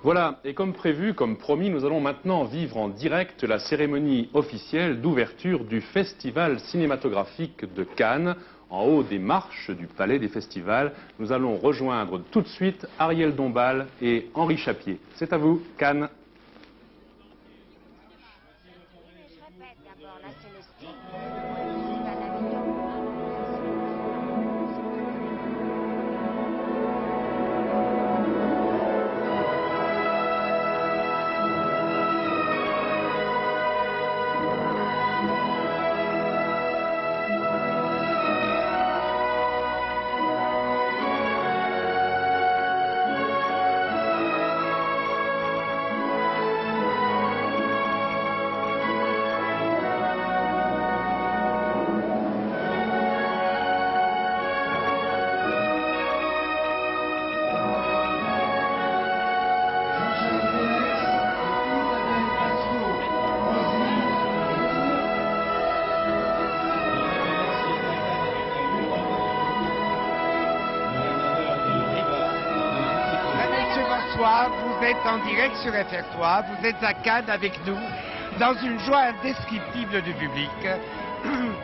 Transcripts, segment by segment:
Voilà, et comme prévu, comme promis, nous allons maintenant vivre en direct la cérémonie officielle d'ouverture du Festival cinématographique de Cannes, en haut des marches du Palais des Festivals. Nous allons rejoindre tout de suite Ariel Dombal et Henri Chapier. C'est à vous, Cannes. Vous êtes en direct sur FR3, vous êtes à Cannes avec nous, dans une joie indescriptible du public,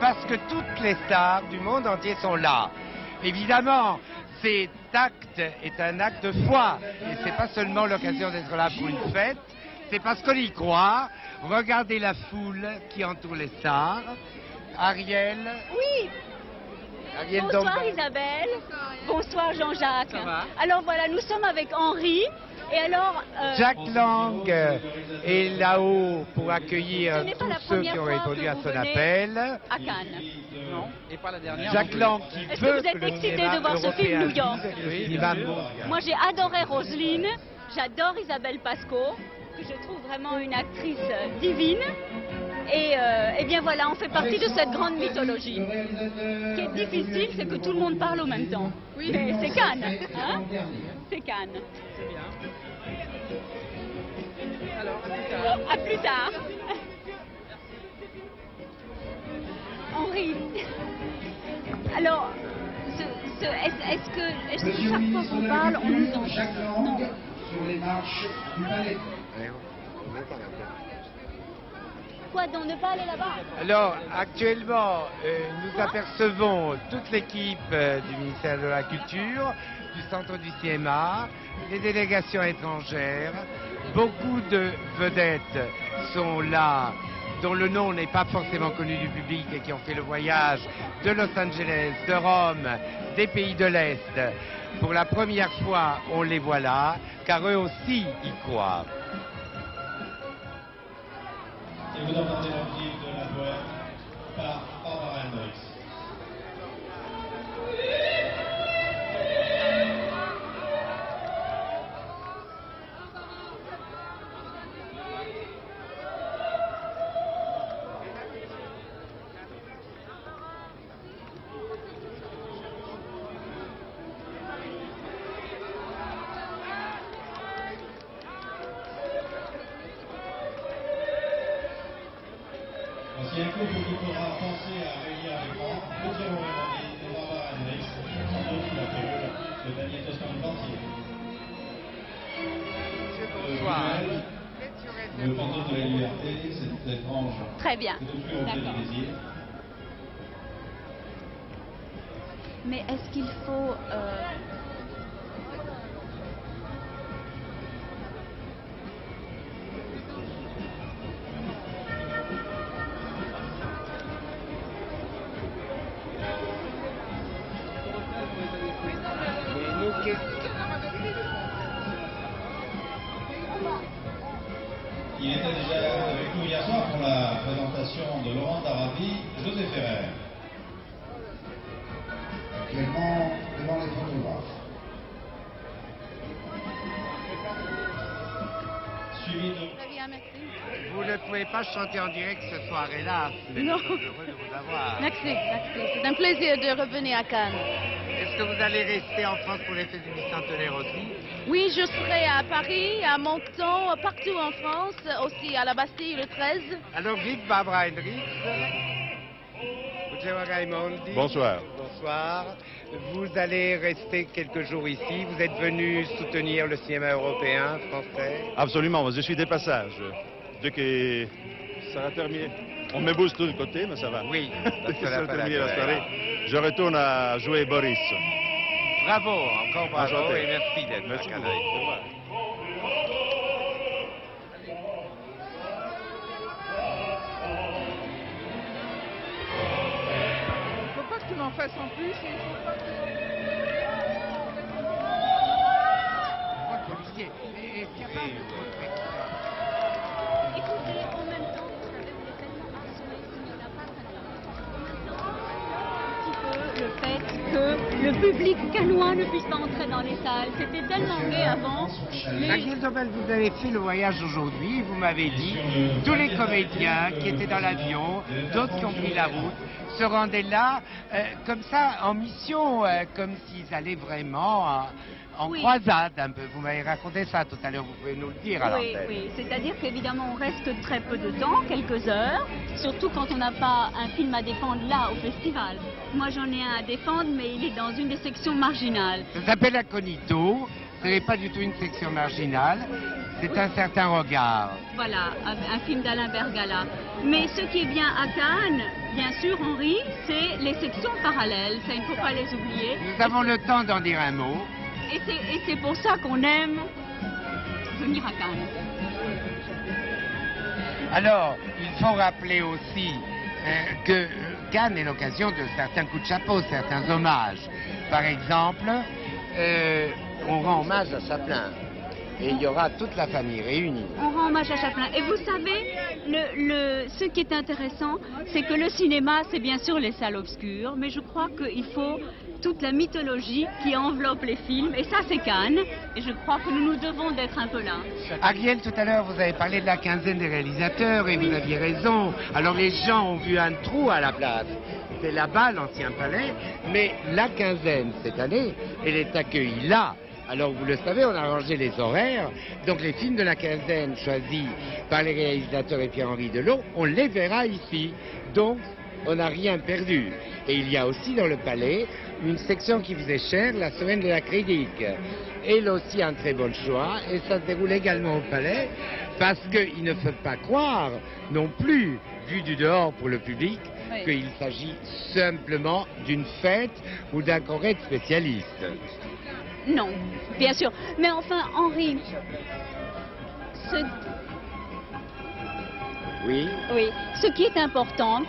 parce que toutes les stars du monde entier sont là. Évidemment, cet acte est un acte de foi, et c'est pas seulement l'occasion d'être là pour une fête, c'est parce qu'on y croit. Regardez la foule qui entoure les stars. Ariel. Oui. Ariel Bonsoir Dombal. Isabelle. Bonsoir Jean-Jacques. Ça va? Alors voilà, nous sommes avec Henri. Et alors... Jack Lang est là-haut pour accueillir Ce n'est pas tous la ceux première qui ont fois répondu que à vous son venez appel. à Cannes. Non, et pas la dernière. Jack Lang qui Est-ce que veut vous êtes le excité cinéma de voir ce européen film New York? vive, le cinéma mondial. Moi j'ai adoré Roselyne, j'adore Isabelle Pasco, que je trouve vraiment une actrice divine. Et bien voilà, on fait partie de cette grande mythologie. Ce qui est difficile, c'est que tout le monde parle en même temps. Oui. Mais c'est Cannes, hein? C'est Cannes. C'est bien. Alors, À plus tard. Henri, alors, est-ce que chaque fois qu'on parle, on nous entend? Non. Sur les marches du palais. Quoi, donc ne pas aller là-bas? Alors, actuellement, nous apercevons toute l'équipe du ministère de la Culture, du Centre du cinéma, les délégations étrangères. Beaucoup de vedettes sont là, dont le nom n'est pas forcément connu du public et qui ont fait le voyage de Los Angeles, de Rome, des pays de l'Est. Pour la première fois, on les voit là, car eux aussi y croient. Et vous entendez la musique de la poète par Barbara Hendricks. Si un couple qui pourra penser à réunir avec moi, Gauthier Morandi et Barbara Hendricks, sans doute la période de Daniel Toscan-Plantier. Bonsoir. Le fantôme de la liberté, c'est étrange. Très bien, C'est offrir au d'accord. du désir. Mais est-ce qu'il faut... Il était déjà avec nous hier soir pour la présentation de Laurent d'Arabie, José Ferrer. Actuellement devant les photographes. Suivi de... Très bien, merci. Vous ne pouvez pas chanter en direct ce soir, hélas. Mais Non. nous sommes heureux de vous avoir. Merci, merci. C'est un plaisir de revenir à Cannes. Est-ce que vous allez rester en France pour les fêtes du bicentenaire aussi? Oui, je serai à Paris, à Menton, partout en France, aussi à la Bastille le 13. Alors, vive Barbara Hendricks. Bonjour Raimondi. Bonsoir. Bonsoir. soir. Vous allez rester quelques jours ici. Vous êtes venu soutenir le cinéma européen, français. Absolument, je suis de passage. Dès que ça va terminer, on me bouge de tous côtés, mais ça va. Oui, Dès que ça va terminer la soirée, je retourne à jouer Boris. Bravo, encore bravo Enchanté. et merci d'être Merci là. beaucoup. Au revoir. Il ne faut pas que tu m'en fasses en plus. Et il faut pas que... Écoutez, en même temps, vous savez, on est tellement harcelé qu'il n'a pas très bien. En même temps, un petit peu le fait que le public canois ne puisse pas entrer dans les salles. C'était tellement gai avant. Ariel Dombal, vous avez fait le voyage aujourd'hui, vous m'avez dit, tous les comédiens qui étaient dans l'avion, d'autres qui ont pris la route, se rendaient là, comme ça, en mission, comme s'ils allaient vraiment en Oui. croisade un peu. Vous m'avez raconté ça tout à l'heure, vous pouvez nous le dire à Oui, l'antenne. oui. C'est-à-dire qu'évidemment, on reste très peu de temps, quelques heures, surtout quand on n'a pas un film à défendre là, au festival. Moi, j'en ai un à défendre, mais il est dans une des sections marginales. Ça s'appelle Incognito, ce n'est pas du tout une section marginale, c'est un certain regard. Voilà, un film d'Alain Bergala. Mais ce qui est bien à Cannes, bien sûr, Henri, c'est les sections parallèles. Ça, il ne faut pas les oublier. Nous avons le temps d'en dire un mot. Et c'est pour ça qu'on aime venir à Cannes. Alors, il faut rappeler aussi que Cannes est l'occasion de certains coups de chapeau, certains hommages. Par exemple, on rend hommage à Chaplin. Et il y aura toute la famille réunie. On rend hommage à Chaplin. Et vous savez, ce qui est intéressant, c'est que le cinéma, c'est bien sûr les salles obscures, mais je crois qu'il faut toute la mythologie qui enveloppe les films. Et ça, c'est Cannes. Et je crois que nous nous devons d'être un peu là. Ariel, tout à l'heure, vous avez parlé de la quinzaine des réalisateurs et vous aviez raison. Alors les gens ont vu un trou à la place. C'est là-bas, l'ancien palais. Mais la quinzaine, cette année, elle est accueillie là. Alors vous le savez, on a arrangé les horaires. Donc les films de la quinzaine choisis par les réalisateurs et Pierre-Henri Delot, on les verra ici. Donc on n'a rien perdu. Et il y a aussi dans le palais une section qui vous est chère, la semaine de la critique. Elle aussi un très bon choix et ça se déroule également au palais parce qu'il ne faut pas croire non plus, vu du dehors pour le public, Oui. qu'il s'agit simplement d'une fête ou d'un congrès de spécialistes. Non, bien sûr. Mais enfin, Henri, Oui. oui, ce qui est important,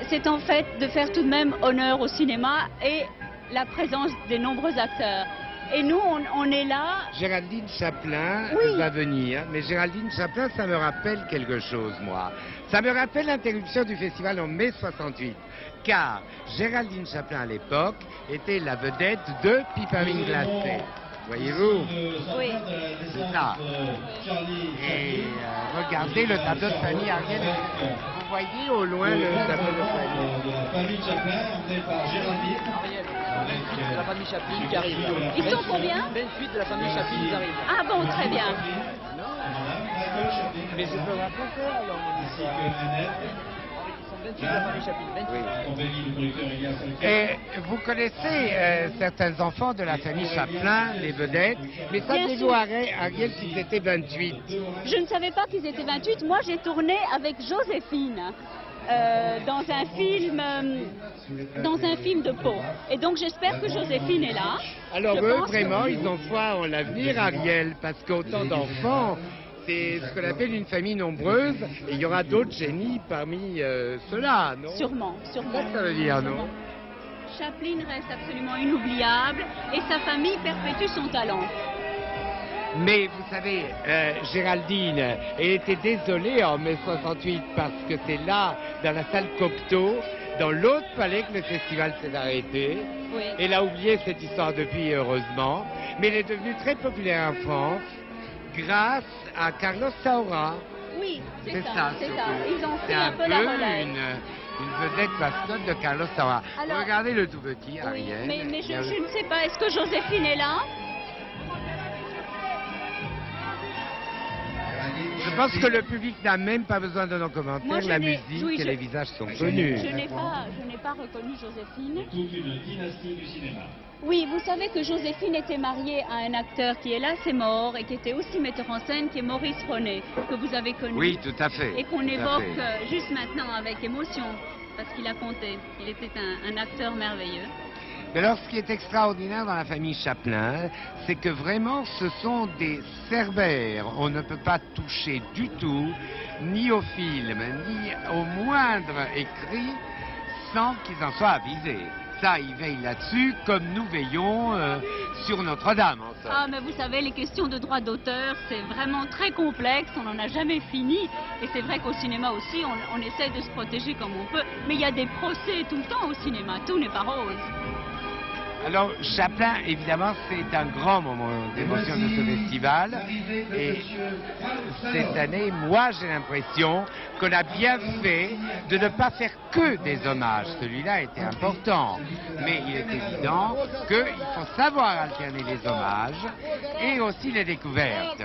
c'est en fait de faire tout de même honneur au cinéma et la présence des nombreux acteurs. Et nous, on est là. Géraldine Chaplin Oui. va venir, mais Géraldine Chaplin, ça me rappelle quelque chose, moi. Ça me rappelle l'interruption du festival en mai 68, car Géraldine Chaplin, à l'époque, était la vedette de Piperine glacée. Voyez-vous? Oui. C'est ça. Et regardez le tableau de famille, Ariel. Vous voyez au loin le tableau de famille. De la famille Chaplin, emmenée par Géraldine. De la famille Chaplin qui arrive. Ils sont combien? 28 de la famille Chaplin qui arrive. Ah bon, très bien. Michael Chaplin. Mais je peux raconter alors. Ainsi que Annette. Ils sont 28 de la famille Chaplin. 28. Compagnie du producteur Elias Alker. Et vous connaissez certains enfants de la famille Chaplin, les vedettes, mais Bien saviez-vous, sûr. Ariel, qu'ils étaient 28? Je ne savais pas qu'ils étaient 28. Moi, j'ai tourné avec Joséphine dans un film de Pau. Et donc, j'espère que Joséphine est là. Alors Je eux, pense que vraiment, oui. ils ont foi en l'avenir, Ariel, parce qu'autant d'enfants, c'est ce qu'on appelle une famille nombreuse, et il y aura d'autres génies parmi ceux-là, non? Sûrement, C'est sûrement. ça que ça veut dire, non? Sûrement. Chaplin reste absolument inoubliable et sa famille perpétue son talent. Mais vous savez, Géraldine, elle était désolée en mai 68 parce que c'est là, dans la salle Cocteau, dans l'autre palais, que le festival s'est arrêté. Oui. Elle a oublié cette histoire depuis, heureusement. Mais elle est devenue très populaire en France grâce à Carlos Saura. Oui, C'est ça, c'est surtout. ça. Ils ont C'est pris un peu la relève. une vedette mascotte de Carlos Saura. Alors- Regardez le tout petit, Oui, Ariel. mais Il y a- je ne sais pas, est-ce que Joséphine est là? Je pense que le public n'a même pas besoin de nos commentaires. Moi, La musique et les visages sont connus. Je n'ai pas reconnu Joséphine. Toute une dynastie du cinéma. Oui, vous savez que Joséphine était mariée à un acteur qui est là, c'est mort, et qui était aussi metteur en scène, qui est Maurice René, que vous avez connu. Oui, tout à fait. Et qu'on tout à évoque fait. juste maintenant avec émotion, parce qu'il a compté. Il était un acteur merveilleux. Mais alors, ce qui est extraordinaire dans la famille Chaplin, c'est que vraiment, ce sont des cerbères. On ne peut pas toucher du tout, ni au film, ni au moindre écrit, sans qu'ils en soient avisés. Ça, ils veillent là-dessus, comme nous veillons sur Notre-Dame. En somme. Ah, mais vous savez, les questions de droit d'auteur, c'est vraiment très complexe, on n'en a jamais fini. Et c'est vrai qu'au cinéma aussi, on essaie de se protéger comme on peut. Mais il y a des procès tout le temps au cinéma, tout n'est pas rose. Alors, Chaplin, évidemment, c'est un grand moment d'émotion de ce festival. Et cette année, moi, j'ai l'impression qu'on a bien fait de ne pas faire que des hommages. Celui-là était important. Mais il est évident qu'il faut savoir alterner les hommages et aussi les découvertes.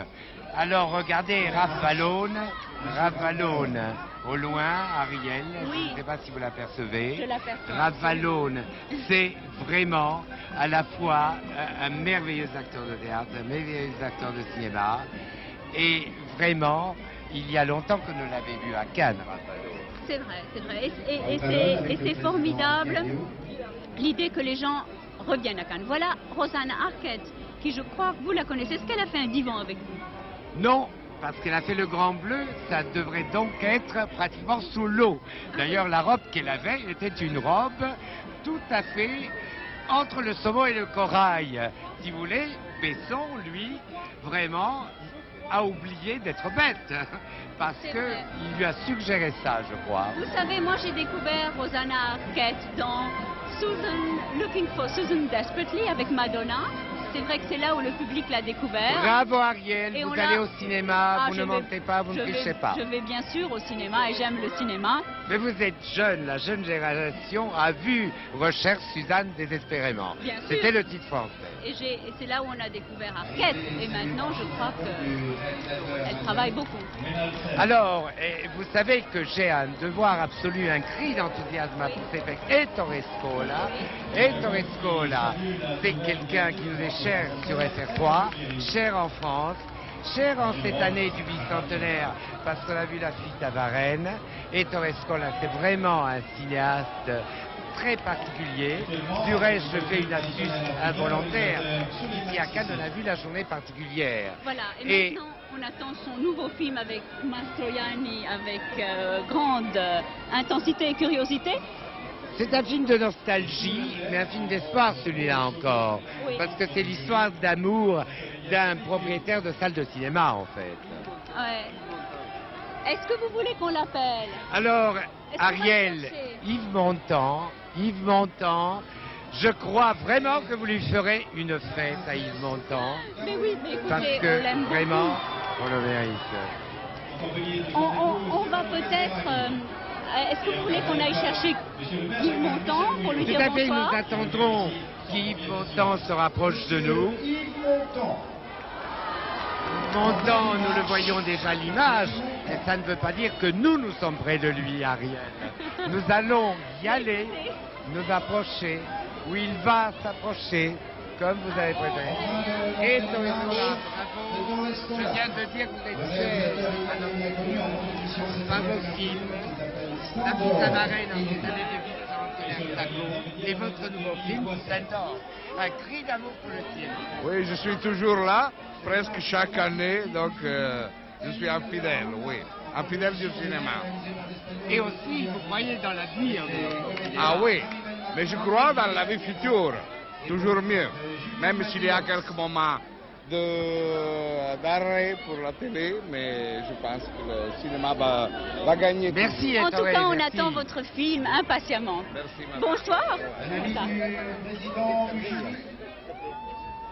Alors, regardez Raph Vallone, au loin, Ariel, Oui. je ne sais pas si vous l'apercevez. Je l'aperçois. Raph Vallone, c'est vraiment à la fois un merveilleux acteur de théâtre, un merveilleux acteur de cinéma. Et vraiment, il y a longtemps que nous l'avons vu à Cannes, Raph Vallone. C'est vrai. Et c'est formidable l'idée que les gens reviennent à Cannes. Voilà Rosanna Arquette, qui je crois, vous la connaissez. Est-ce qu'elle a fait un divan avec vous? Non, parce qu'elle a fait le Grand Bleu, ça devrait donc être pratiquement sous l'eau. D'ailleurs, la robe qu'elle avait était une robe tout à fait entre le saumon et le corail. Si vous voulez, Besson, lui, vraiment a oublié d'être bête, parce C'est qu'il vrai. lui a suggéré ça, je crois. Vous savez, moi j'ai découvert Rosanna Arquette dans Looking for Susan Desperately avec Madonna. C'est vrai que c'est là où le public l'a découvert. Bravo Ariel, Et vous on allez l'a- au cinéma, Ah, vous je ne vais- mentez pas, vous ne trichez pas. Je vais bien sûr au cinéma et j'aime le cinéma. Mais vous êtes jeune, la jeune génération a vu Recherche Suzanne désespérément. Bien sûr. C'était le titre français. Et c'est là où on a découvert Arquette. Et maintenant, je crois qu'elle travaille beaucoup. Alors, vous savez que j'ai un devoir absolu, un cri d'enthousiasme à pousser. Ettore Scola, c'est quelqu'un qui nous est cher sur FR3, cher en France, cher en cette année du bicentenaire, parce qu'on a vu la fuite à Varennes. Ettore Scola, c'est vraiment un cinéaste très particulier. Du reste, je fais une astuce involontaire. Ici à Cannes, on a vu la journée particulière. Voilà. Et- Maintenant, on attend son nouveau film avec Mastroianni avec grande intensité et curiosité. C'est un film de nostalgie, mais un film d'espoir celui-là encore. Oui. Parce que c'est l'histoire d'amour d'un propriétaire de salle de cinéma en fait. Ouais. Est-ce que vous voulez qu'on l'appelle? Alors, Est-ce qu'on va Ariel, le chercher Yves Montand, je crois vraiment que vous lui ferez une fête à Yves Montand. Mais oui, mais écoutez, Parce on que l'aime beaucoup. vraiment, on le mérite. On va peut-être... est-ce que vous voulez qu'on aille chercher Yves Montand pour lui Tout dire à fait, bonsoir? nous attendrons qu'Yves Montand se rapproche de nous. Montand, nous le voyons déjà à l'image, et ça ne veut pas dire que nous sommes près de lui, Ariel. Nous allons y aller, nous approcher, où il va s'approcher, comme vous avez préféré. Et Torrescola, bravo. Je viens de dire que vous êtes cher à notre bravo film. La petite à Varennes, en cette année de Vicente et votre nouveau film, j'adore. Un cri d'amour pour le cinéma. Oui, je suis toujours là, presque chaque année, donc je suis un fidèle, oui, un fidèle du cinéma. Et aussi, vous croyez dans l'avenir. Ah oui, mais je crois dans la vie future, toujours mieux, même s'il y a quelques moments d'arrêt pour la télé, mais je pense que le cinéma va gagner. Merci, En tout Ettore, cas, on merci. attend votre film impatiemment. Merci, madame. Bonsoir. L'avis Voilà. du président jury.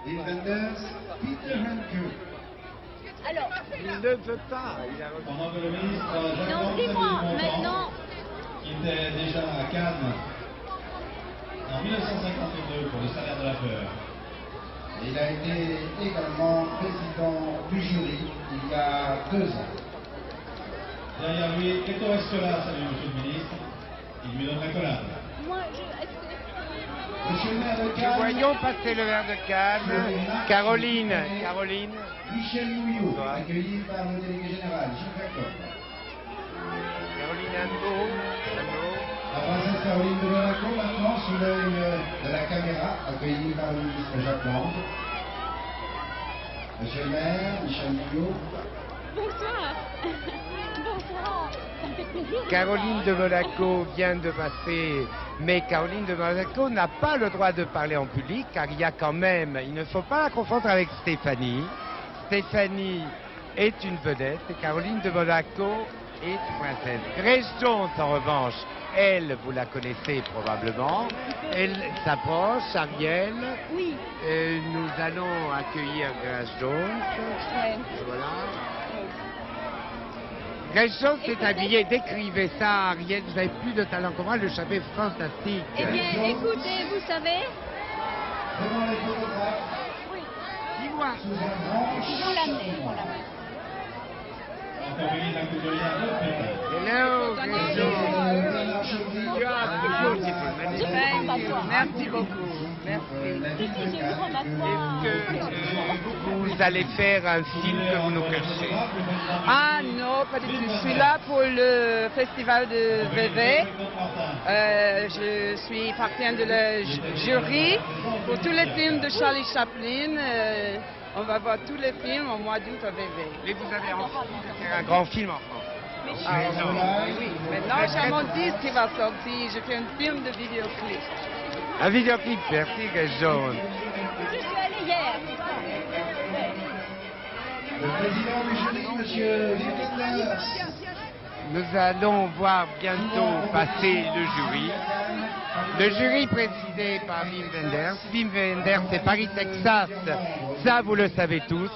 Inventors Peter Hanke. Alors, Il ne veut pas. Il a Pendant que le ministre non, Jean-Claude dis-moi, Beaugrand, maintenant, qui était déjà à Cannes en 1952 pour le salaire de la peur, et Il a été également président du jury il y a 2 ans. Derrière lui, Ettore Scola, salut Monsieur le Ministre. Il lui donne la collade. Moi, Monsieur le maire de Nous Cannes, voyons passer le verre de Cannes. Caroline. Michel Nouillot, accueilli par le délégué général, Gilles Jacob. Caroline Anneau. La princesse Caroline de Monaco, maintenant, sous l'œil de la caméra, accueillie par le ministre Jacques Lang. Monsieur le maire, Michel Nouillot. Bonsoir. Bonsoir. Ça me fait plaisir. Caroline de Monaco vient de passer, mais Caroline de Monaco n'a pas le droit de parler en public, car il y a quand même, il ne faut pas la confondre avec Stéphanie. Stéphanie est une vedette et Caroline de Monaco est une princesse. Grace Jones, en revanche, elle, vous la connaissez probablement, elle s'approche, Ariel. Oui. Nous allons accueillir Grace Jones. Ouais. Voilà. Grace Jones s'est habillée, décrivez ça, Ariel, vous avez plus de talent que moi, le chapeau est fantastique. Eh bien, écoutez, vous savez, Devant les photographes, Dis-moi. sous un grand ils vont l'amener, ils vont l'amener. En compagnie d'un couturier d'autres pétales. Hello, Grace Jones. You are beautiful. Super, m'asseoir. Merci beaucoup. Merci. Si, si, j'ai le droit m'asseoir. Est-ce que vous allez faire un film que vous nous cachez? Ah non, pas du tout. Je suis là pour le festival de VV. Je suis partie de la jury pour tous les films de Charlie Chaplin. On va voir tous les films au mois d'août à VV. Et vous avez envie de faire un grand film en France? Ah, oui. Maintenant, j'ai mon disque qui va sortir. Je fais un film de vidéoclip. Un vidéoclip, merci Grace Jones. Je suis allée hier. Le président du jury, Monsieur Wenders. Nous allons voir bientôt passer le jury. Le jury présidé par Wim Wenders. Wim Wenders, c'est Paris, Texas. Ça, vous le savez tous.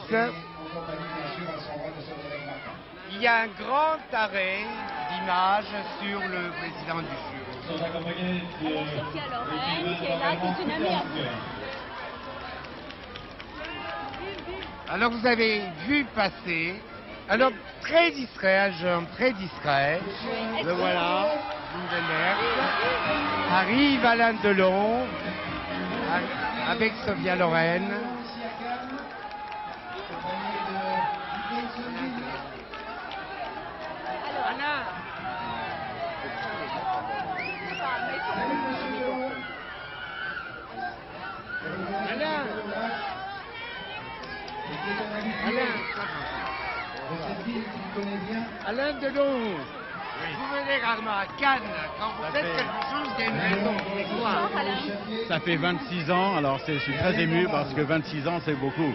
Il y a un grand arrêt d'image sur le président du jury. Ils sont accompagnés de Sophia Loren, qui est là, qui est une amie à vous. Alors vous avez vu passer un homme très discret, un jeune très discret. Le voilà, Wim Wenders. Arrive Alain Delon avec Sophia Loren. Alain. Alain. Alain Delon, vous venez rarement à Cannes. Quand vous faites quelque chose, il y a une raison. C'est quoi? Ça fait 26 ans, alors je suis très ému parce que 26 ans, c'est beaucoup.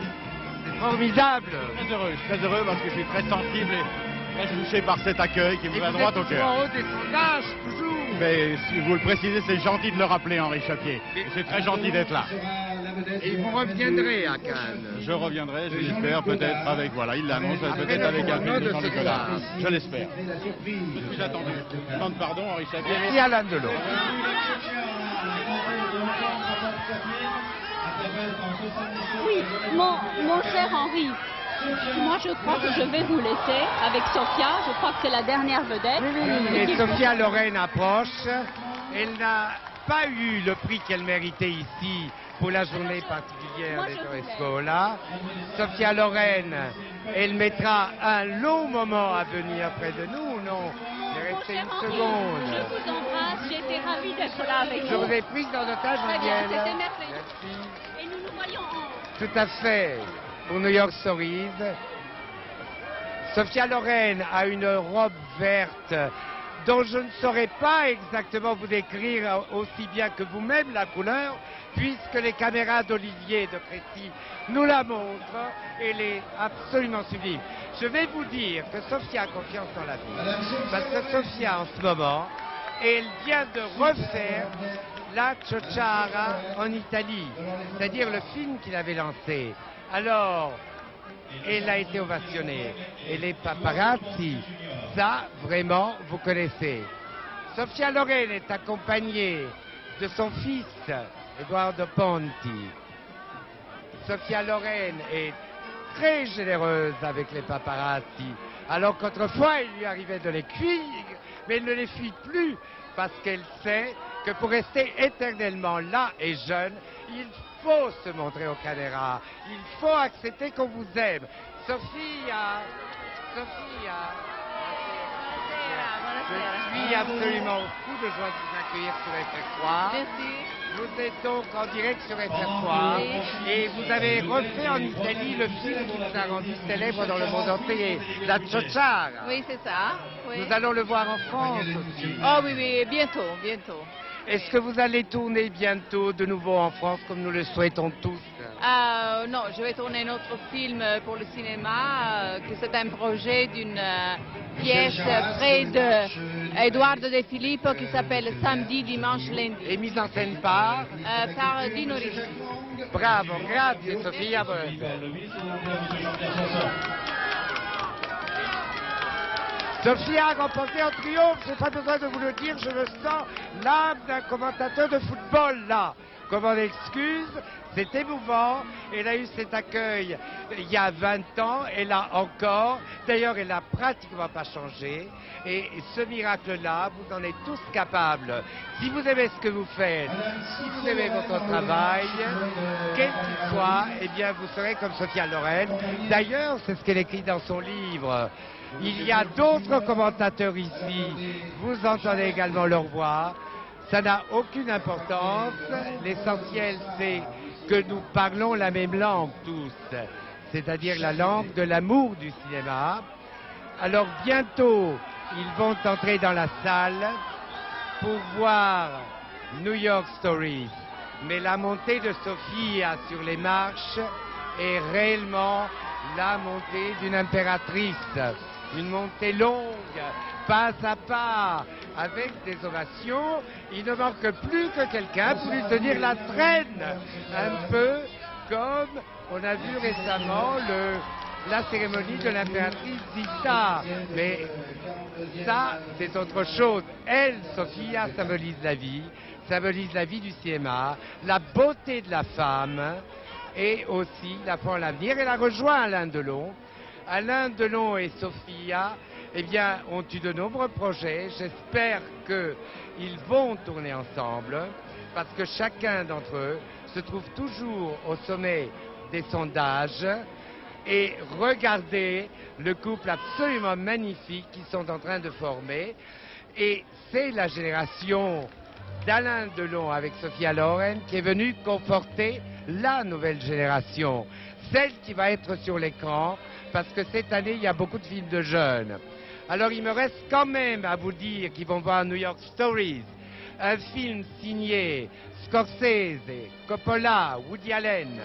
C'est formidable. Je suis très heureux parce que je suis très sensible et très touché par cet accueil qui me va droit au cœur. En haut des sondages, toujours. Mais si vous le précisez, c'est gentil de le rappeler, Henri Chapier. C'est très gentil d'être là. Et vous reviendrez à Cannes. Je reviendrai, je l'espère, peut-être avec, voilà, il l'annonce, peut-être avec un film de Jean-Nicolas. Je l'espère. Je suis attendu. Je demande pardon, Henri Chapier. Et Alain Delon. Oui, mon cher Henri, moi je crois que je vais vous laisser avec Sophia. Je crois que c'est la dernière vedette. Et Sophia Loren approche. Elle n'a pas eu le prix qu'elle méritait ici pour la journée particulière des Scola. Sophia Loren, elle mettra un long moment à venir près de nous, non? Il restait une seconde. Je vous embrasse, j'ai été ravie d'être là avec vous. Je vous ai pris dans otage, Très bien, Ariel. c'était merveilleux. Et nous nous voyons en... Tout à fait. Pour New York Stories. Sophia Loren a une robe verte dont je ne saurais pas exactement vous décrire aussi bien que vous-même la couleur, puisque les caméras d'Olivier de Crécy nous la montrent. Elle est absolument sublime. Je vais vous dire que Sophia a confiance dans la vie. Parce que Sophia, en ce moment, elle vient de refaire La Ciociara en Italie, c'est-à-dire le film qu'il avait lancé. Alors, elle a été ovationnée. Et les paparazzi, ça, vraiment, vous connaissez. Sophia Loren est accompagnée de son fils, Edoardo Ponti. Sophia Loren est très généreuse avec les paparazzi, alors qu'autrefois il lui arrivait de les fuir, mais elle ne les fuit plus parce qu'elle sait que pour rester éternellement là et jeune, il faut se montrer aux caméras, il faut accepter qu'on vous aime. Sophia, je suis absolument fou de joie de vous accueillir sur FR3. Merci. Vous êtes donc en direct sur FR3 et vous avez refait en Italie le film qui vous a rendu célèbre dans le monde entier, La Ciociara. Oui, c'est ça. Oui. Nous allons le voir en France aussi. Oh oui, oui, bientôt, bientôt. Est-ce que vous allez tourner bientôt de nouveau en France comme nous le souhaitons tous? Non, je vais tourner un autre film pour le cinéma, que c'est un projet d'une pièce près de Eduardo De Filippo qui s'appelle Samedi, Dimanche, Lundi. Et mise en scène par Dino Risi. Bravo, grazie Sofia. Sophia a remporté en triomphe, j'ai pas besoin de vous le dire, je me sens l'âme d'un commentateur de football là. Comme on excuse, c'est émouvant, elle a eu cet accueil il y a 20 ans, elle a encore, d'ailleurs elle n'a pratiquement pas changé, et ce miracle-là, vous en êtes tous capables. Si vous aimez ce que vous faites, si vous aimez votre travail, quel qu'il soit, eh bien vous serez comme Sophia Loren. D'ailleurs, c'est ce qu'elle écrit dans son livre. Il y a d'autres commentateurs ici, vous entendez également leur voix, ça n'a aucune importance, l'essentiel c'est que nous parlons la même langue tous, c'est-à-dire la langue de l'amour du cinéma. Alors bientôt, ils vont entrer dans la salle pour voir New York Stories, mais la montée de Sophia sur les marches est réellement la montée d'une impératrice. Une montée longue, pas à pas, avec des ovations. Il ne manque plus que quelqu'un pour lui tenir la traîne. Un peu comme on a vu récemment la cérémonie de l'impératrice Zita. Mais ça, c'est autre chose. Elle, Sophia, symbolise la vie du cinéma, la beauté de la femme et aussi la foi en l'avenir. Elle a rejoint Alain Delon. Alain Delon et Sophia, eh bien, ont eu de nombreux projets. J'espère qu'ils vont tourner ensemble, parce que chacun d'entre eux se trouve toujours au sommet des sondages. Et regardez le couple absolument magnifique qu'ils sont en train de former. Et c'est la génération d'Alain Delon avec Sophia Loren qui est venue conforter la nouvelle génération, celle qui va être sur l'écran, parce que cette année, il y a beaucoup de films de jeunes. Alors, il me reste quand même à vous dire qu'ils vont voir New York Stories, un film signé Scorsese, Coppola, Woody Allen,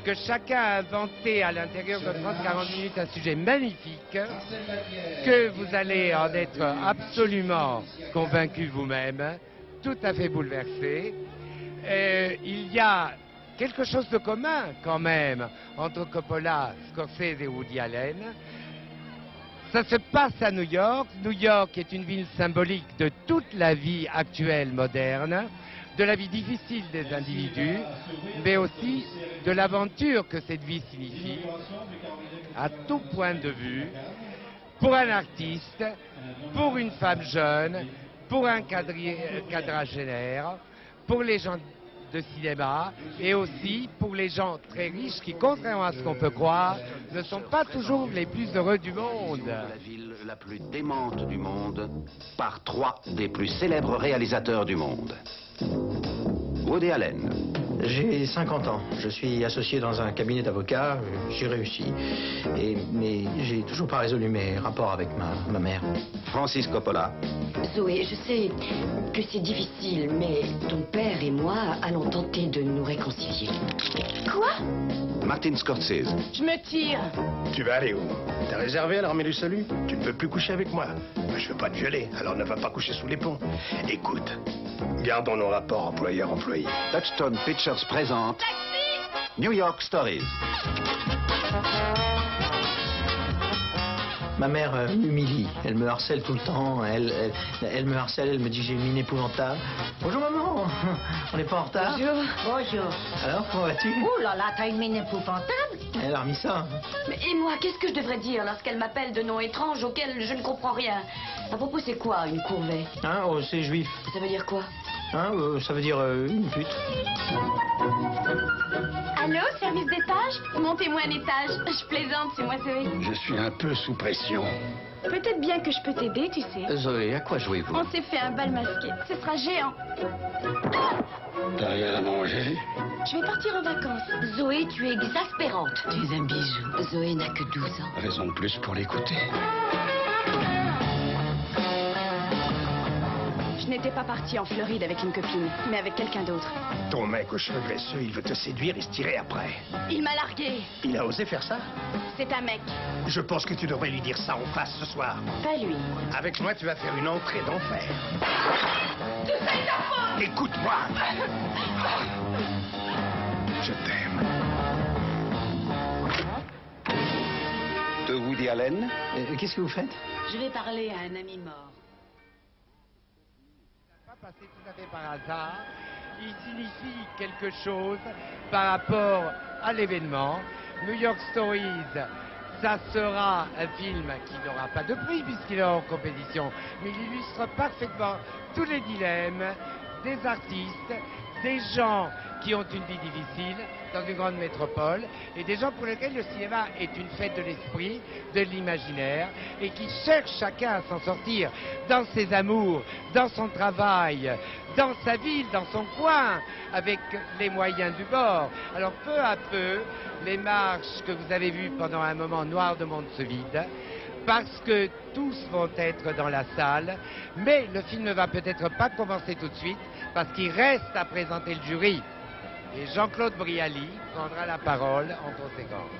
que chacun a inventé à l'intérieur de 30-40 minutes un sujet magnifique, que vous allez en être absolument convaincu vous-même, tout à fait bouleversé. Il y a quelque chose de commun quand même entre Coppola, Scorsese et Woody Allen. Ça se passe à New York. New York est une ville symbolique de toute la vie actuelle moderne, de la vie difficile des individus, mais aussi de l'aventure que cette vie signifie, à tout point de vue, pour un artiste, pour une femme jeune, pour un quadragénaire, pour les gens de cinéma et aussi pour les gens très riches qui, contrairement à ce qu'on peut croire, ne sont pas toujours les plus heureux du monde. La ville la plus démente du monde par 3 des plus célèbres réalisateurs du monde. Woody Allen. J'ai 50 ans. Je suis associé dans un cabinet d'avocats. J'ai réussi. Mais j'ai toujours pas résolu mes rapports avec ma mère. Francis Coppola. Zoé, je sais que c'est difficile, mais ton père et moi allons tenter de nous réconcilier. Quoi? Martin Scorsese. Je me tire. Tu vas aller où? T'as réservé à l'armée du salut? Tu ne veux plus coucher avec moi? Je veux pas te violer, alors ne va pas coucher sous les ponts. Écoute, gardons nos rapports employeur-employé. Touchstone Pictures présente New York Stories. Ma mère m'humilie, elle me harcèle tout le temps, elle me harcèle, elle me dit que j'ai une mine épouvantable. Bonjour maman, On n'est pas en retard? Bonjour. Bonjour. Alors, comment vas-tu? Oh là là, t'as une mine épouvantable. Elle a remis ça. Mais et moi, qu'est-ce que je devrais dire lorsqu'elle m'appelle de noms étranges auxquels je ne comprends rien? À propos, c'est quoi une courvet? Hein? Oh, c'est juif. Ça veut dire quoi? Hein? Ça veut dire une pute. Allô, service d'étage? Montez-moi un étage. Je plaisante, c'est moi Zoé. Je suis un peu sous pression. Peut-être bien que je peux t'aider, tu sais. Zoé, à quoi jouez-vous? On s'est fait un bal masqué. Ce sera géant. T'as rien à manger? Je vais partir en vacances. Zoé, tu es exaspérante. Tu es un bijou. Zoé n'a que 12 ans. Raison de plus pour l'écouter. Je n'étais pas partie en Floride avec une copine, mais avec quelqu'un d'autre. Ton mec aux cheveux graisseux, il veut te séduire et se tirer après. Il m'a largué. Il a osé faire ça? C'est un mec. Je pense que tu devrais lui dire ça en face ce soir. Pas lui. Avec moi, tu vas faire une entrée d'enfer. Tout ça est ta faute! Écoute-moi. Je t'aime. De Woody Allen. Qu'est-ce que vous faites? Je vais parler à un ami mort. Passé tout à fait par hasard, il signifie quelque chose par rapport à l'événement. New York Stories, ça sera un film qui n'aura pas de prix puisqu'il est en compétition, mais il illustre parfaitement tous les dilemmes des artistes, des gens qui ont une vie difficile dans une grande métropole et des gens pour lesquels le cinéma est une fête de l'esprit, de l'imaginaire et qui cherchent chacun à s'en sortir dans ses amours, dans son travail, dans sa ville, dans son coin, avec les moyens du bord. Alors peu à peu, les marches que vous avez vues pendant un moment Noir de Monde se vident, parce que tous vont être dans la salle, mais le film ne va peut-être pas commencer tout de suite, parce qu'il reste à présenter le jury. Et Jean-Claude Brialy prendra la parole en conséquence.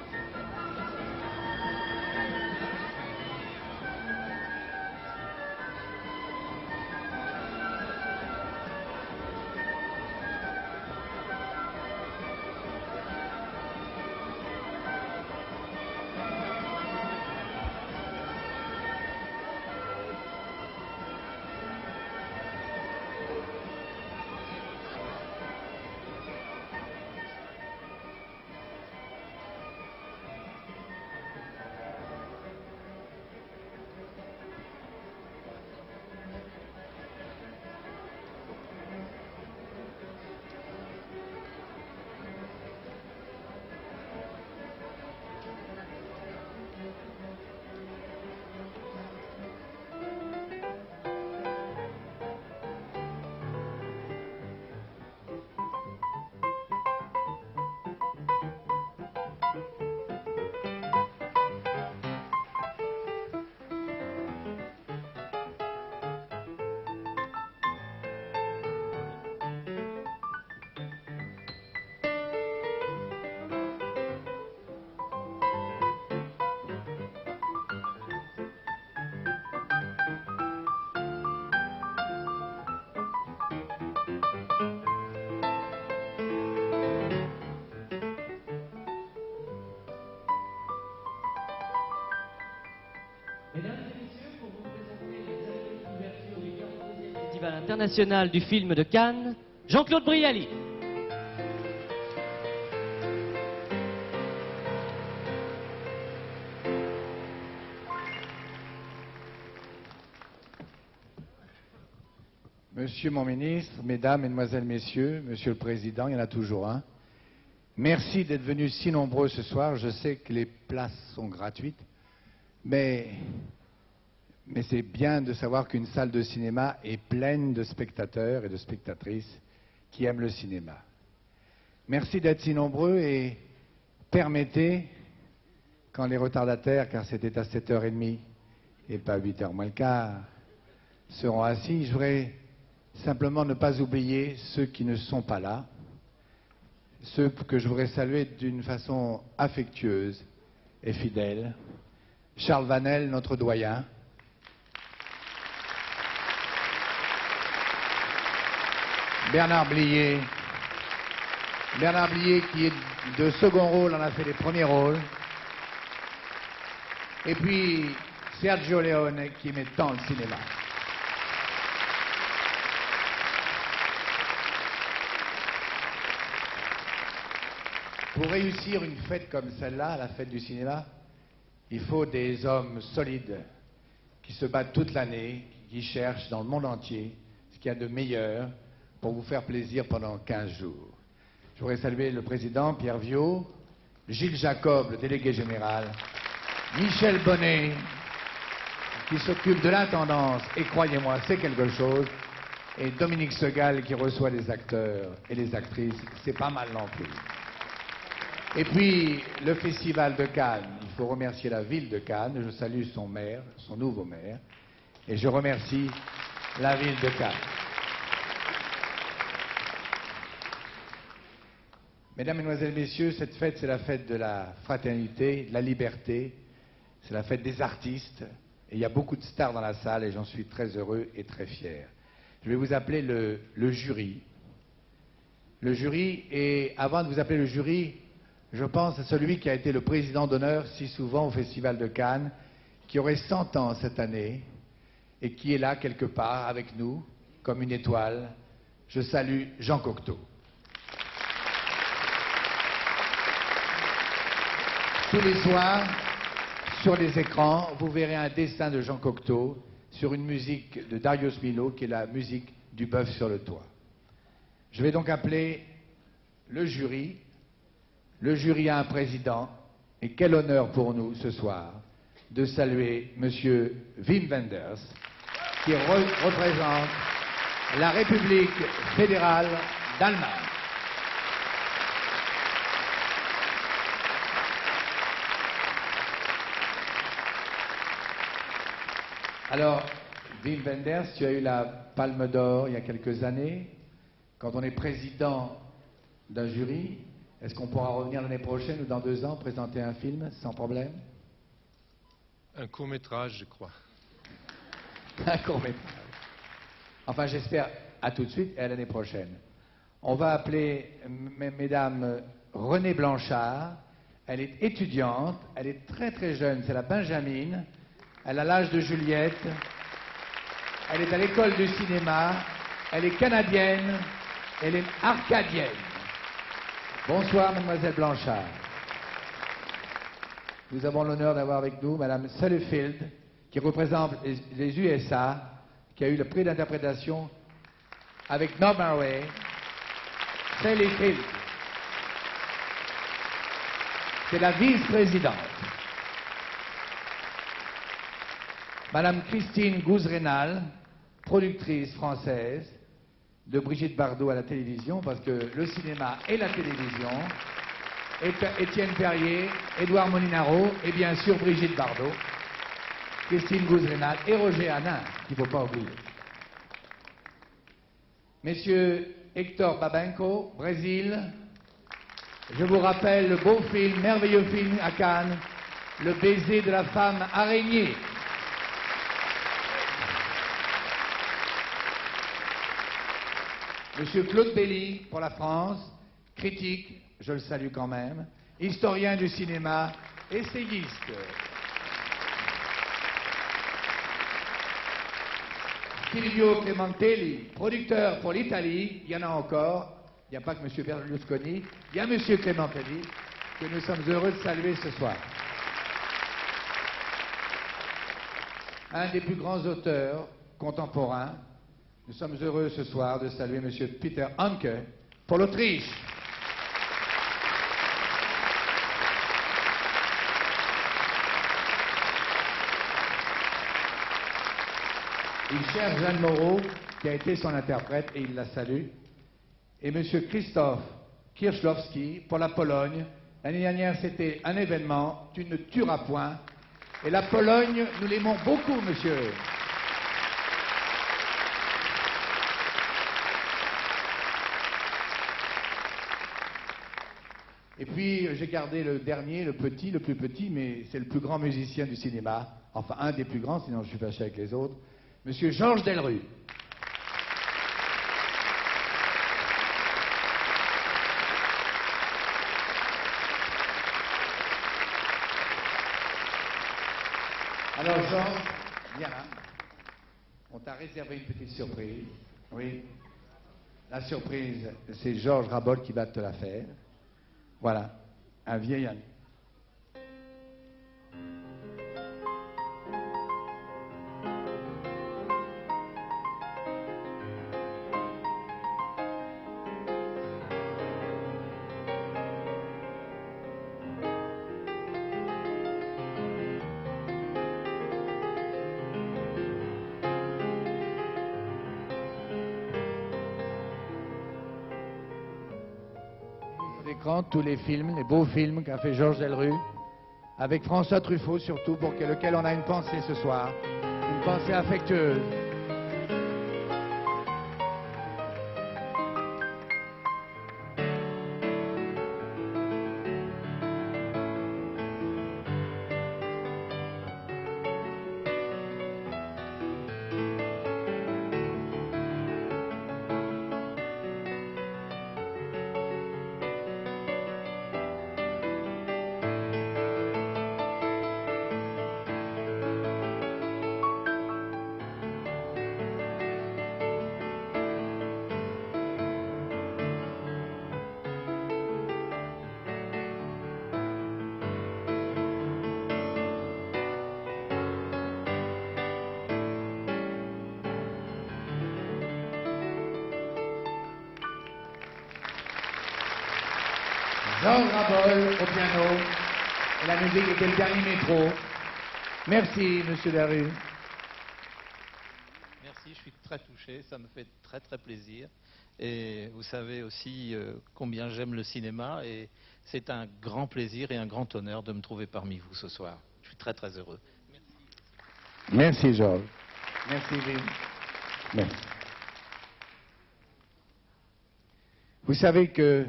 Festival international du film de Cannes, Jean-Claude Brialy. Monsieur mon ministre, mesdames, mesdemoiselles, messieurs, monsieur le président, il y en a toujours un. Merci d'être venus si nombreux ce soir. Je sais que les places sont gratuites, mais c'est bien de savoir qu'une salle de cinéma est pleine de spectateurs et de spectatrices qui aiment le cinéma. Merci d'être si nombreux et permettez, quand les retardataires, car c'était à 7h30 et pas 8h moins le quart, seront assis, je voudrais simplement ne pas oublier ceux qui ne sont pas là, ceux que je voudrais saluer d'une façon affectueuse et fidèle. Charles Vanel, notre doyen. Bernard Blier qui est de second rôle, en a fait les premiers rôles. Et puis Sergio Leone qui aimait tant le cinéma. Pour réussir une fête comme celle-là, la fête du cinéma, il faut des hommes solides qui se battent toute l'année, qui cherchent dans le monde entier ce qu'il y a de meilleur pour vous faire plaisir pendant 15 jours. Je voudrais saluer le président Pierre Viau, Gilles Jacob, le délégué général, Michel Bonnet, qui s'occupe de l'intendance, et croyez-moi, c'est quelque chose, et Dominique Segal qui reçoit les acteurs et les actrices, c'est pas mal non plus. Et puis, le Festival de Cannes, il faut remercier la ville de Cannes, je salue son maire, son nouveau maire, et je remercie la ville de Cannes. Mesdames, Mesdemoiselles, Messieurs, cette fête, c'est la fête de la fraternité, de la liberté, c'est la fête des artistes, et il y a beaucoup de stars dans la salle, et j'en suis très heureux et très fier. Je vais vous appeler le jury. Le jury, et avant de vous appeler le jury, je pense à celui qui a été le président d'honneur si souvent au Festival de Cannes, qui aurait 100 ans cette année, et qui est là quelque part avec nous, comme une étoile. Je salue Jean Cocteau. Tous les soirs, sur les écrans, vous verrez un dessin de Jean Cocteau sur une musique de Darius Milhaud, qui est la musique du Bœuf sur le toit. Je vais donc appeler le jury. Le jury a un président, et quel honneur pour nous ce soir de saluer M. Wim Wenders, qui représente la République fédérale d'Allemagne. Alors, Wim Wenders, tu as eu la Palme d'Or il y a quelques années. Quand on est président d'un jury, est-ce qu'on pourra revenir l'année prochaine ou dans 2 ans présenter un film sans problème? Un court-métrage, je crois. Un court-métrage. Enfin, j'espère à tout de suite et à l'année prochaine. On va appeler Mesdames Renée Blanchard. Elle est étudiante, elle est très très jeune, c'est la Benjamine. Elle a l'âge de Juliette. Elle est à l'école de cinéma. Elle est canadienne. Elle est arcadienne. Bonsoir, mademoiselle Blanchard. Nous avons l'honneur d'avoir avec nous madame Sutherfield, qui représente les USA, qui a eu le prix d'interprétation avec Norman Ray. Sutherfield. C'est la vice-présidente. Madame Christine Gouzrenal, productrice française de Brigitte Bardot à la télévision, parce que le cinéma et la télévision, Étienne Perrier, Édouard Molinaro et bien sûr Brigitte Bardot, Christine Gouzrenal et Roger Hanin, qu'il ne faut pas oublier. Messieurs Hector Babenco, Brésil, je vous rappelle le beau film, merveilleux film à Cannes, Le baiser de la femme araignée. Monsieur Claude Belly, pour la France, critique, je le salue quand même, historien du cinéma, essayiste. Silvio Clementelli, producteur pour l'Italie, il y en a encore, il n'y a pas que monsieur Berlusconi, il y a monsieur Clementelli, que nous sommes heureux de saluer ce soir. Un des plus grands auteurs contemporains. Nous sommes heureux ce soir de saluer M. Peter Hanke pour l'Autriche. Il cherche Jeanne Moreau, qui a été son interprète, et il la salue. Et M. Krzysztof Kieślowski pour la Pologne. L'année dernière, c'était un événement, tu ne tueras point. Et la Pologne, nous l'aimons beaucoup, monsieur. Et puis, j'ai gardé le dernier, le plus petit, mais c'est le plus grand musicien du cinéma. Enfin, un des plus grands, sinon je suis fâché avec les autres. Monsieur Georges Delrue. Alors, Georges, viens là. On t'a réservé une petite surprise. Oui. La surprise, c'est Georges Rabol qui va te la faire. Voilà. un vieil ami. Écran, tous les films, les beaux films qu'a fait Georges Delerue, avec François Truffaut surtout, pour lequel on a une pensée ce soir, une pensée affectueuse. Georges Rabol au piano, et la musique était le dernier métro. Merci, monsieur Delerue. Merci, je suis très touché, ça me fait très très plaisir. Et vous savez aussi combien j'aime le cinéma, et c'est un grand plaisir et un grand honneur de me trouver parmi vous ce soir. Je suis très très heureux. Merci, Georges. Merci, Gilles. Merci. Vous savez que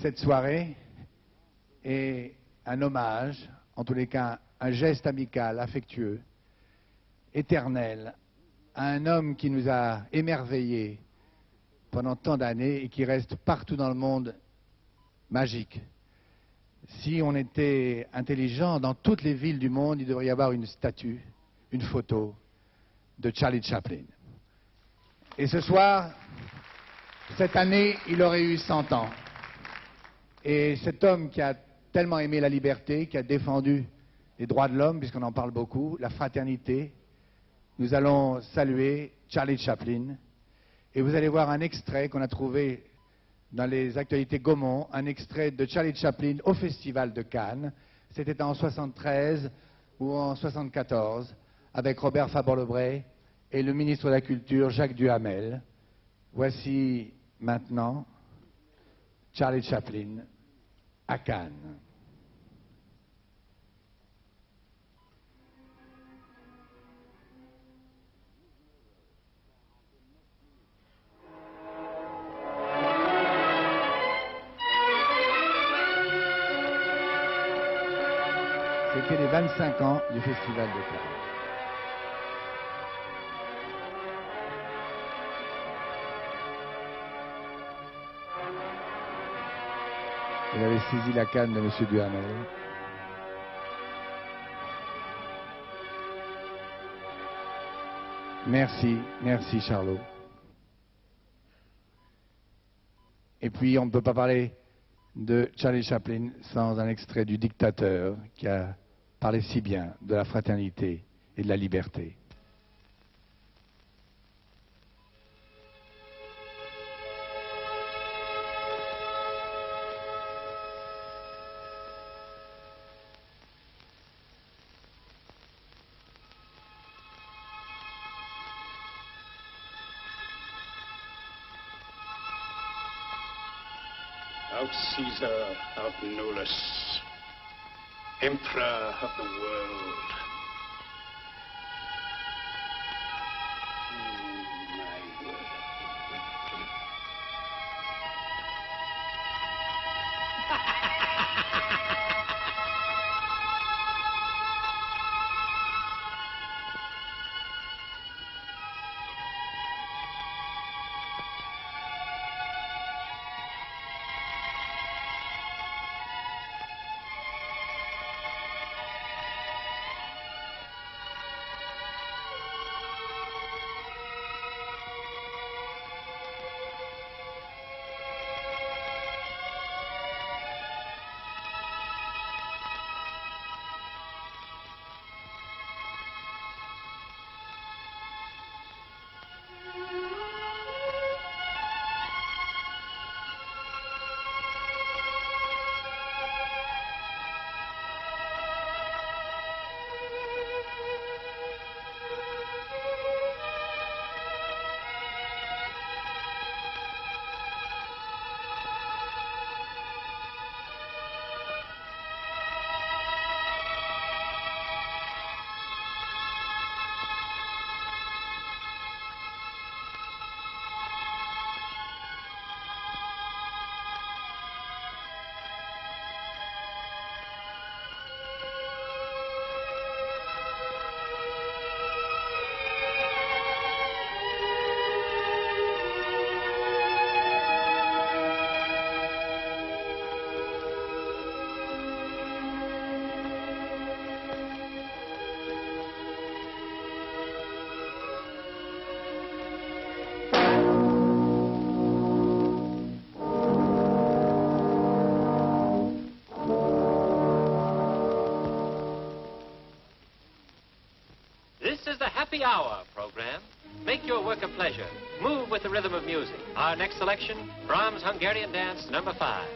cette soirée est un hommage, en tous les cas un geste amical, affectueux, éternel, à un homme qui nous a émerveillés pendant tant d'années et qui reste partout dans le monde magique. Si on était intelligent, dans toutes les villes du monde, il devrait y avoir une statue, une photo de Charlie Chaplin. Et ce soir, cette année, il aurait eu 100 ans. Et cet homme qui a tellement aimé la liberté, qui a défendu les droits de l'homme, puisqu'on en parle beaucoup, la fraternité, nous allons saluer Charlie Chaplin. Et vous allez voir un extrait qu'on a trouvé dans les actualités Gaumont, un extrait de Charlie Chaplin au Festival de Cannes. C'était en 73 ou en 74, avec Robert Fabre-Lebret et le ministre de la Culture, Jacques Duhamel. Voici maintenant Charlie Chaplin à Cannes. C'était les 25 ans du Festival de Cannes. Il avait saisi la canne de M. Duhamel. Merci, merci Charlot. Et puis on ne peut pas parler de Charlie Chaplin sans un extrait du Dictateur qui a parlé si bien de la fraternité et de la liberté. Out Caesar, out Nolus, Emperor of the world. My word. Happy Hour program. Make your work a pleasure. Move with the rhythm of music. Our next selection, Brahms' Hungarian Dance, number 5.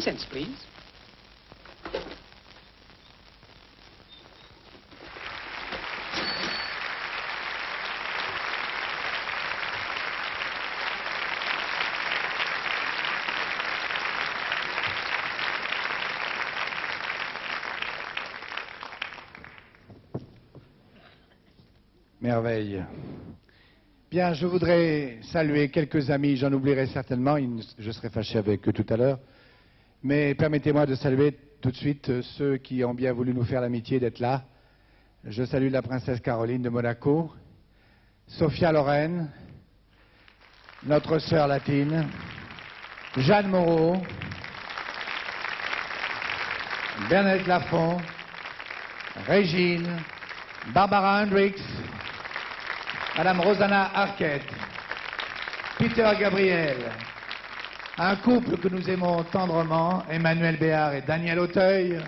Cents, please. Merveille. Bien, je voudrais saluer quelques amis, j'en oublierai certainement, je serai fâché avec eux tout à l'heure. Mais permettez-moi de saluer tout de suite ceux qui ont bien voulu nous faire l'amitié d'être là. Je salue la princesse Caroline de Monaco, Sophia Loren, notre sœur latine, Jeanne Moreau, Bernadette Lafont, Régine, Barbara Hendricks, Madame Rosanna Arquette, Peter Gabriel, un couple que nous aimons tendrement, Emmanuel Béard et Daniel Auteuil.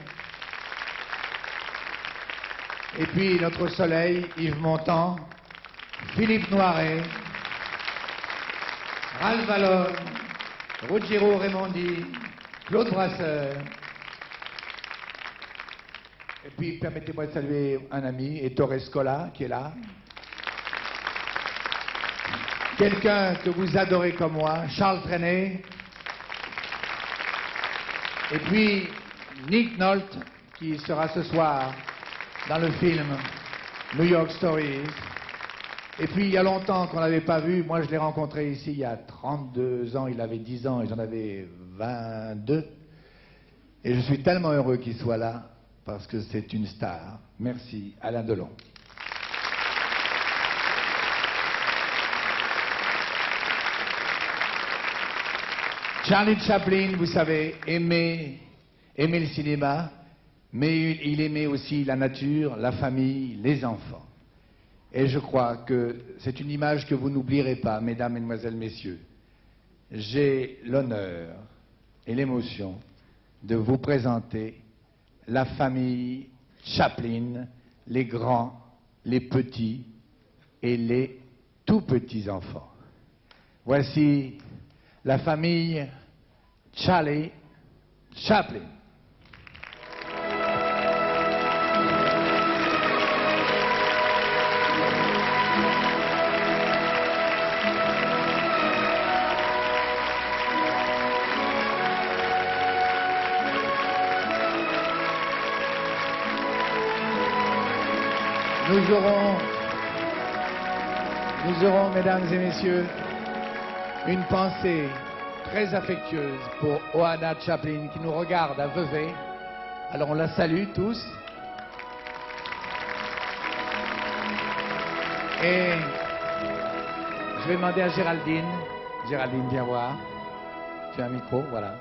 Et puis notre soleil, Yves Montand, Philippe Noiret, Ralph Vallone, Ruggiero Raimondi, Claude Brasseur. Et puis permettez-moi de saluer un ami, Ettore Scola, qui est là. Quelqu'un que vous adorez comme moi, Charles Trenet. Et puis, Nick Nolte, qui sera ce soir dans le film New York Stories. Et puis, il y a longtemps qu'on ne l'avait pas vu. Moi, je l'ai rencontré ici il y a 32 ans. Il avait 10 ans et j'en avais 22. Et je suis tellement heureux qu'il soit là, parce que c'est une star. Merci, Alain Delon. Charlie Chaplin, vous savez, aimait le cinéma, mais il aimait aussi la nature, la famille, les enfants. Et je crois que c'est une image que vous n'oublierez pas, mesdames, mesdemoiselles, messieurs. J'ai l'honneur et l'émotion de vous présenter la famille Chaplin, les grands, les petits et les tout petits enfants. Voici la famille Charlie Chaplin. Nous aurons, mesdames et messieurs, une pensée très affectueuse pour Oana Chaplin qui nous regarde à Vevey. Alors on la salue tous. Et je vais demander à Géraldine. Géraldine, viens voir. Tu as un micro, voilà.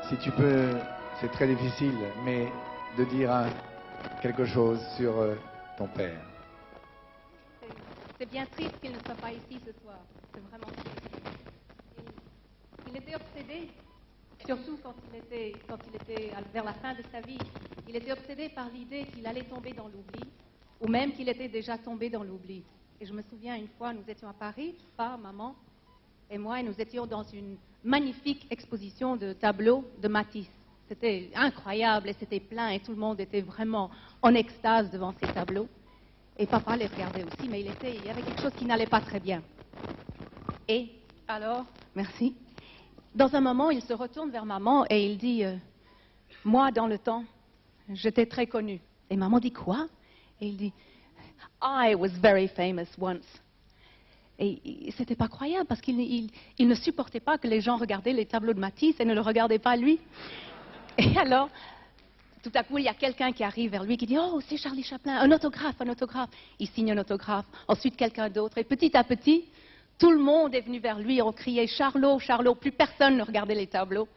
Si tu peux, c'est très difficile, mais de dire quelque chose sur ton père. C'est bien triste qu'il ne soit pas ici ce soir. C'est vraiment triste. Il était obsédé, surtout quand il était vers la fin de sa vie. Il était obsédé par l'idée qu'il allait tomber dans l'oubli, ou même qu'il était déjà tombé dans l'oubli. Et je me souviens, une fois, nous étions à Paris, papa, maman et moi, et nous étions dans une magnifique exposition de tableaux de Matisse. C'était incroyable et c'était plein et tout le monde était vraiment en extase devant ces tableaux. Et papa les regardait aussi, mais il y avait quelque chose qui n'allait pas très bien. Et alors, merci, dans un moment, il se retourne vers maman et il dit « Moi, dans le temps, j'étais très connu. » Et maman dit « Quoi ?» Et il dit « I was very famous once. » Et c'était pas croyable parce qu'il ne supportait pas que les gens regardaient les tableaux de Matisse et ne le regardaient pas lui. Et alors, tout à coup, il y a quelqu'un qui arrive vers lui qui dit « Oh, c'est Charlie Chaplin, un autographe, un autographe. » Il signe un autographe, ensuite quelqu'un d'autre. Et petit à petit, tout le monde est venu vers lui, on criait « Charlot, Charlot », plus personne ne regardait les tableaux.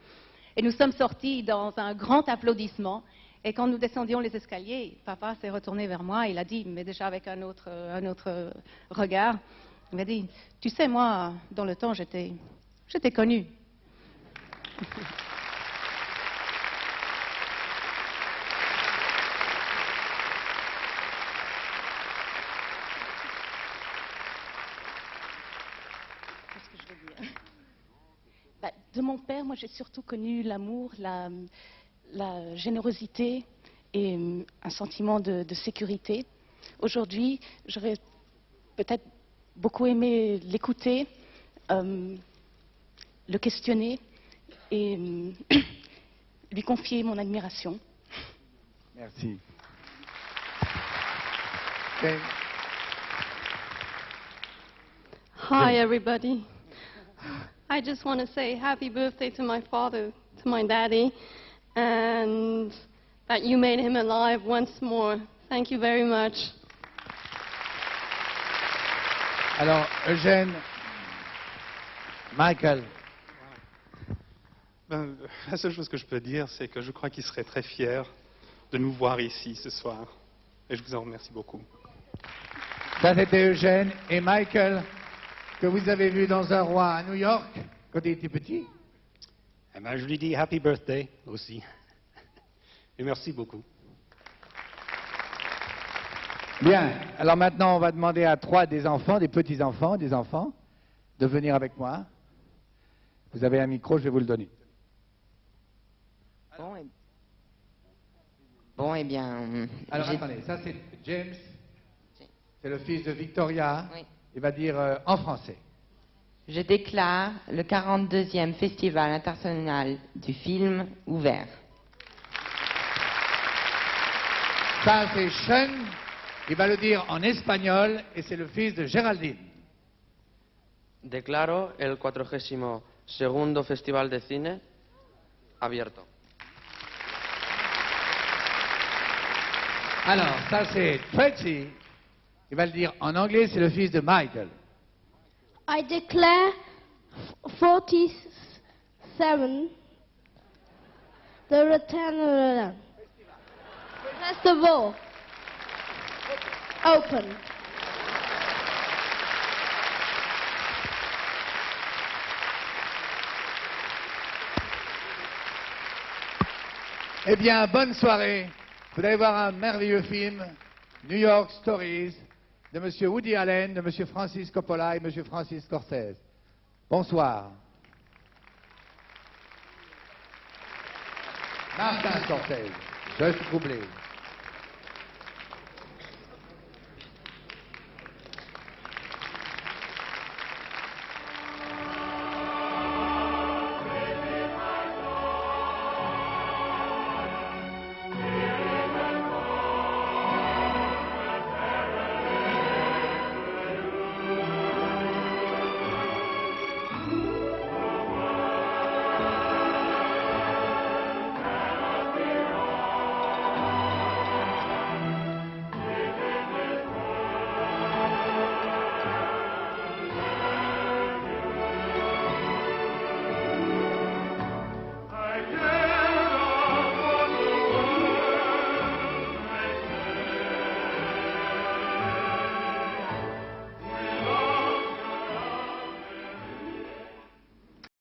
Et nous sommes sortis dans un grand applaudissement. Et quand nous descendions les escaliers, papa s'est retourné vers moi, il a dit, mais déjà avec un autre regard, il m'a dit « Tu sais, moi, dans le temps, j'étais connu. » De mon père, moi, j'ai surtout connu l'amour, la générosité et un sentiment de sécurité. Aujourd'hui, j'aurais peut-être beaucoup aimé l'écouter, le questionner et lui confier mon admiration. Merci. Okay. Hi, everybody. I just want to say happy birthday to my father, to my daddy, and that you made him alive once more. Thank you very much. Alors, Eugène, Michael. Ben, la seule chose que je peux dire, c'est que je crois qu'il serait très fier de nous voir ici ce soir. Et je vous en remercie beaucoup. Ça, c'était Eugène et Michael, que vous avez vu dans un roi à New York, quand il était petit. Eh ben, je lui dis happy birthday aussi. Et merci beaucoup. Bien, alors maintenant on va demander à 3 des enfants, des petits-enfants, des enfants, de venir avec moi. Vous avez un micro, je vais vous le donner. Bon, eh bien... Alors attendez, ça c'est James, c'est le fils de Victoria, oui. Il va dire en français. Je déclare le 42e Festival international du film ouvert. Ça c'est Sean. Il va le dire en espagnol et c'est le fils de Géraldine. Declaro el 42º Festival de Cine abierto. Alors, ça c'est Tracy. Il va le dire en anglais, c'est le fils de Michael. I declare 47 the return festival open. Eh bien, bonne soirée. Vous allez voir un merveilleux film, New York Stories, de M. Woody Allen, de M. Francis Coppola et M. Francis Scorsese. Bonsoir. Martin Scorsese, je suis troublé.